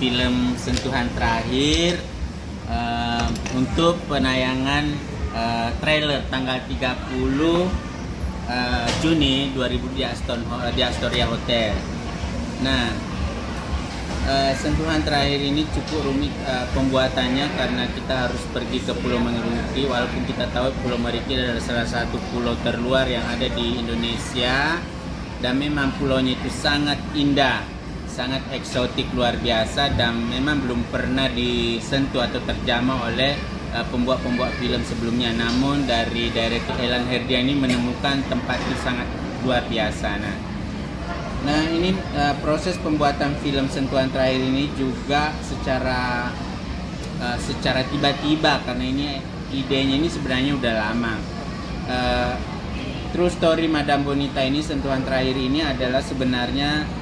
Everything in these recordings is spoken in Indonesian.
Film Sentuhan Terakhir untuk penayangan trailer tanggal 30 Juni 2000 di Astoria Hotel. Nah, Sentuhan Terakhir ini cukup rumit pembuatannya karena kita harus pergi ke Pulau Meriki, walaupun kita tahu Pulau Meriki adalah salah satu pulau terluar yang ada di Indonesia, dan memang pulaunya itu sangat indah, sangat eksotik, luar biasa, dan memang belum pernah disentuh atau terjamah oleh pembuat-pembuat film sebelumnya. Namun dari director Elan Herdiani menemukan tempat itu sangat luar biasa. Nah ini proses pembuatan film Sentuhan Terakhir ini juga secara tiba-tiba, karena ini idenya ini sebenarnya udah lama. True story Madam Bonita ini, Sentuhan Terakhir ini adalah sebenarnya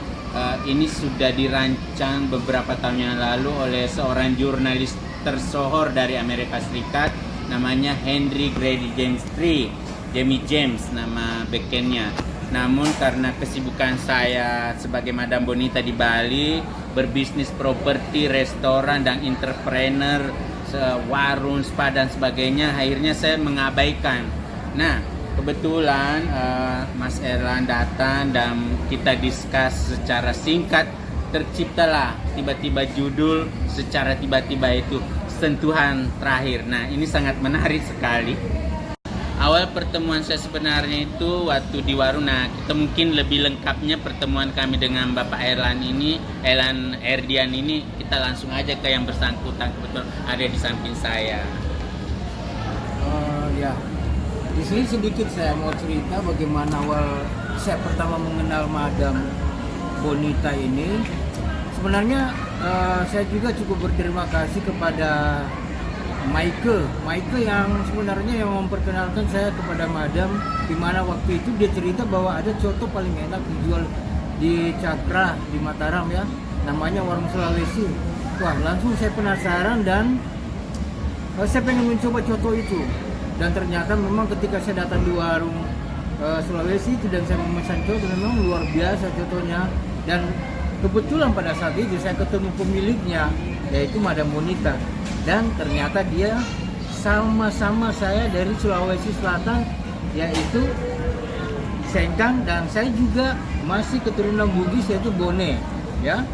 ini sudah dirancang beberapa tahun yang lalu oleh seorang jurnalis tersohor dari Amerika Serikat, namanya Henry Grady James III, Jamie James nama bekennya. Namun karena kesibukan saya sebagai Madam Bonita di Bali, berbisnis properti, restoran, dan entrepreneur, warung, spa, dan sebagainya, akhirnya saya mengabaikan. Nah, kebetulan Mas Erlan datang dan kita discuss secara singkat, terciptalah tiba-tiba judul secara tiba-tiba itu Sentuhan Terakhir. Nah ini sangat menarik sekali. Awal pertemuan saya sebenarnya itu waktu di warung. Nah kita mungkin lebih lengkapnya pertemuan kami dengan Bapak Elan Herdian ini, kita langsung aja ke yang bersangkutan, kebetulan ada di samping saya. Ya. Di sini sedikit saya mau cerita bagaimana awal saya pertama mengenal Madam Bonita ini. Sebenarnya saya juga cukup berterima kasih kepada Michael yang sebenarnya yang memperkenalkan saya kepada Madam, di mana waktu itu dia cerita bahwa ada coto paling enak dijual di Cakra di Mataram ya, namanya Warung Sulawesi. Wah, langsung saya penasaran dan saya pengen mencoba coto itu. Dan ternyata memang ketika saya datang di warung Sulawesi itu dan saya memesan coto, memang luar biasa cotonya. Dan kebetulan pada saat itu saya ketemu pemiliknya, yaitu Madam Bonita. Dan ternyata dia sama-sama saya dari Sulawesi Selatan, yaitu Sengkang, dan saya juga masih keturunan Bugis, yaitu Bone, ya.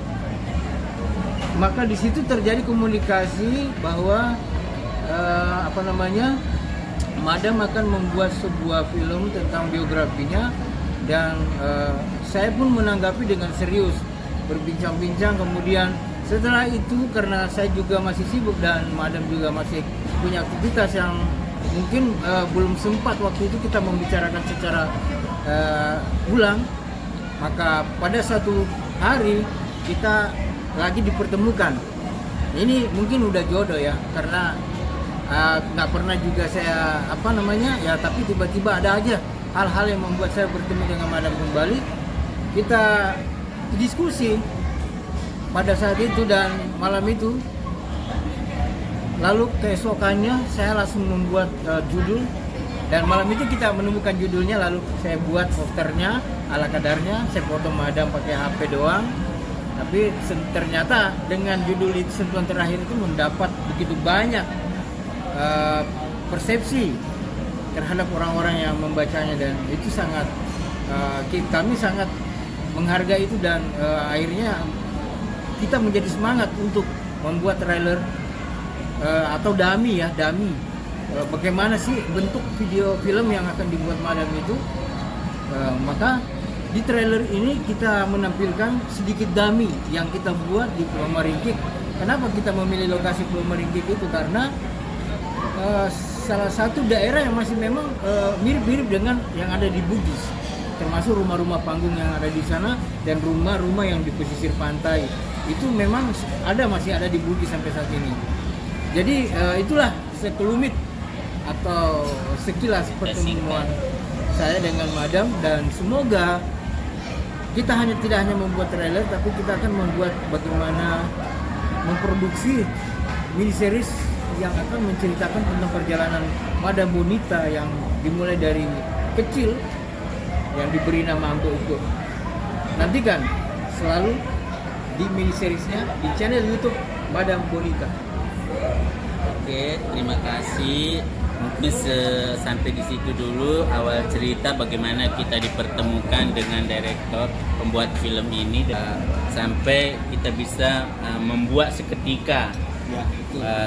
Maka di situ terjadi komunikasi bahwa Madam akan membuat sebuah film tentang biografinya, dan saya pun menanggapi dengan serius, berbincang-bincang. Kemudian setelah itu, karena saya juga masih sibuk dan Madam juga masih punya aktivitas yang mungkin belum sempat waktu itu kita membicarakan secara ulang, maka pada satu hari kita lagi dipertemukan. Ini mungkin udah jodoh ya, karena nggak pernah juga saya tapi tiba-tiba ada aja hal-hal yang membuat saya bertemu dengan Madam kembali. Kita diskusi pada saat itu dan malam itu. Lalu keesokannya saya langsung membuat judul, dan malam itu kita menemukan judulnya, lalu saya buat posternya ala kadarnya. Saya foto Madam pakai HP doang, tapi ternyata dengan judul itu, Sentuhan Terakhir, itu mendapat begitu banyak persepsi terhadap orang-orang yang membacanya, dan itu sangat kami sangat menghargai itu, dan akhirnya kita menjadi semangat untuk membuat trailer atau dummy. Bagaimana sih bentuk video film yang akan dibuat Madam itu. Maka di trailer ini kita menampilkan sedikit dummy yang kita buat di Pulau Meringkik. Kenapa kita memilih lokasi Pulau Meringkik itu? Karena salah satu daerah yang masih memang mirip-mirip dengan yang ada di Bugis, termasuk rumah-rumah panggung yang ada di sana dan rumah-rumah yang di pesisir pantai itu memang masih ada di Bugis sampai saat ini. Jadi itulah sekelumit atau sekilas pertemuan saya dengan Madam, dan semoga kita tidak hanya membuat trailer, tapi kita akan membuat bagaimana memproduksi mini series yang akan menceritakan tentang perjalanan Madam Bonita yang dimulai dari kecil, yang diberi nama Anggo Ugo. Nantikan selalu di mini seriesnya di channel YouTube Madam Bonita. Oke, terima kasih. Mungkin sampai di situ dulu awal cerita bagaimana kita dipertemukan dengan direktur pembuat film ini, sampai kita bisa membuat seketika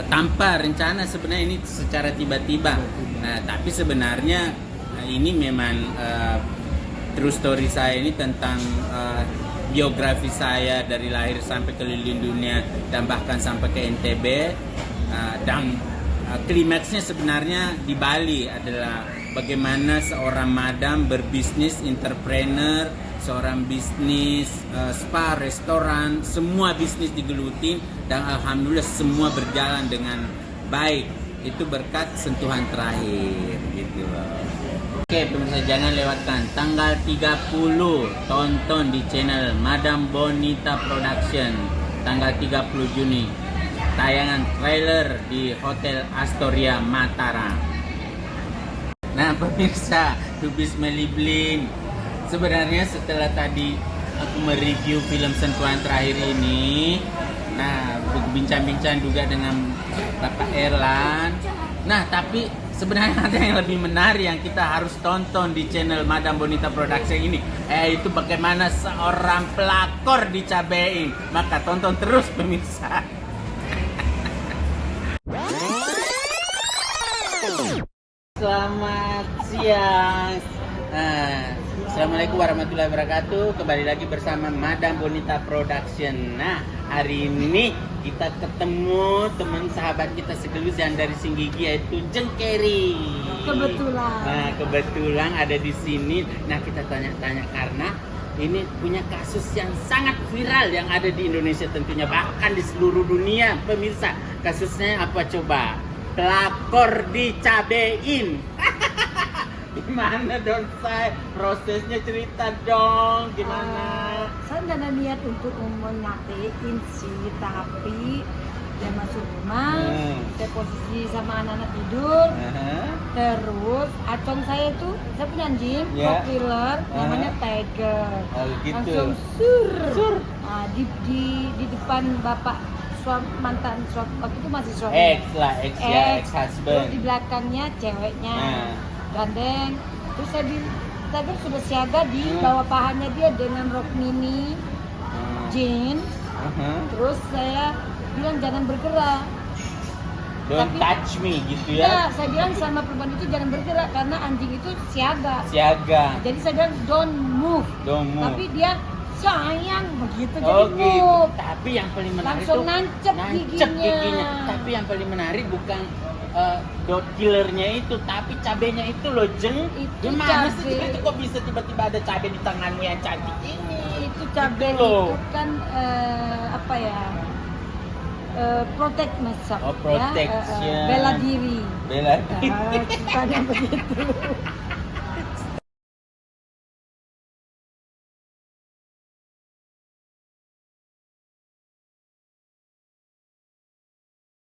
tanpa rencana. Sebenarnya ini secara tiba-tiba. Nah, tapi sebenarnya ini memang true story saya ini tentang biografi saya dari lahir sampai keliling dunia dan bahkan sampai ke NTB, dan klimaksnya sebenarnya di Bali adalah bagaimana seorang madam berbisnis, entrepreneur, seorang bisnis spa, restoran, semua bisnis digelutin, dan alhamdulillah semua berjalan dengan baik. Itu berkat sentuhan terakhir gitu loh. Oke pemirsa, jangan lewatkan tanggal 30 tonton di channel Madam Bonita Production tanggal 30 Juni. Tayangan trailer di Hotel Astoria Mataram. Nah pemirsa, Dubis Meliblin, sebenarnya setelah tadi aku mereview film sentuhan terakhir ini, nah berbincang-bincang juga dengan Bapak Erlan. Nah tapi sebenarnya ada yang lebih menarik yang kita harus tonton di channel Madam Bonita Production ini, yaitu bagaimana seorang pelakor dicabein. Maka tonton terus pemirsa. Selamat siang. Assalamualaikum warahmatullahi wabarakatuh. Kembali lagi bersama Madam Bonita Production. Nah, hari ini kita ketemu teman sahabat kita segelus yang dari Singgigi, yaitu Jeng Keri. Kebetulan. Nah, kebetulan ada di sini. Nah, kita tanya-tanya karena ini punya kasus yang sangat viral yang ada di Indonesia tentunya, bahkan di seluruh dunia. Pemirsa, kasusnya apa coba? Pelakor dicabein. Gimana dong saya? Prosesnya cerita dong, gimana? Saya nggak ada niat untuk menyapein sih, tapi dia masuk rumah, saya posisi sama anak-anak tidur, terus acong saya itu, saya punya anjing, Rottweiler, namanya Tiger, gitu. langsung sur. Nah, di depan bapak mantan suami, waktu itu masih suami, Ex terus husband. di belakangnya ceweknya, gandeng. Terus saya Tiger sudah siaga di bawah pahanya dia dengan rok mini, jeans. Terus saya bilang jangan bergerak. Don't touch me gitu ya. Ya, saya bilang sama perempuan itu jangan bergerak karena anjing itu siaga. Jadi saya bilang don't move. Tapi dia sayang begitu, oh, jadi gitu. move. Tapi yang paling menarik langsung itu nancep giginya. Tapi yang paling menarik bukan dog killernya itu, tapi cabenya itu loh, Jeng. Itu gimana sih cabe. itu kok bisa tiba-tiba ada cabe di tanganmu yang cantik ini? Itu cabe Gitu loh. itu kan apa ya? Protect myself, Oh, protection. bela diri. Bela diri. Ceritanya begitu.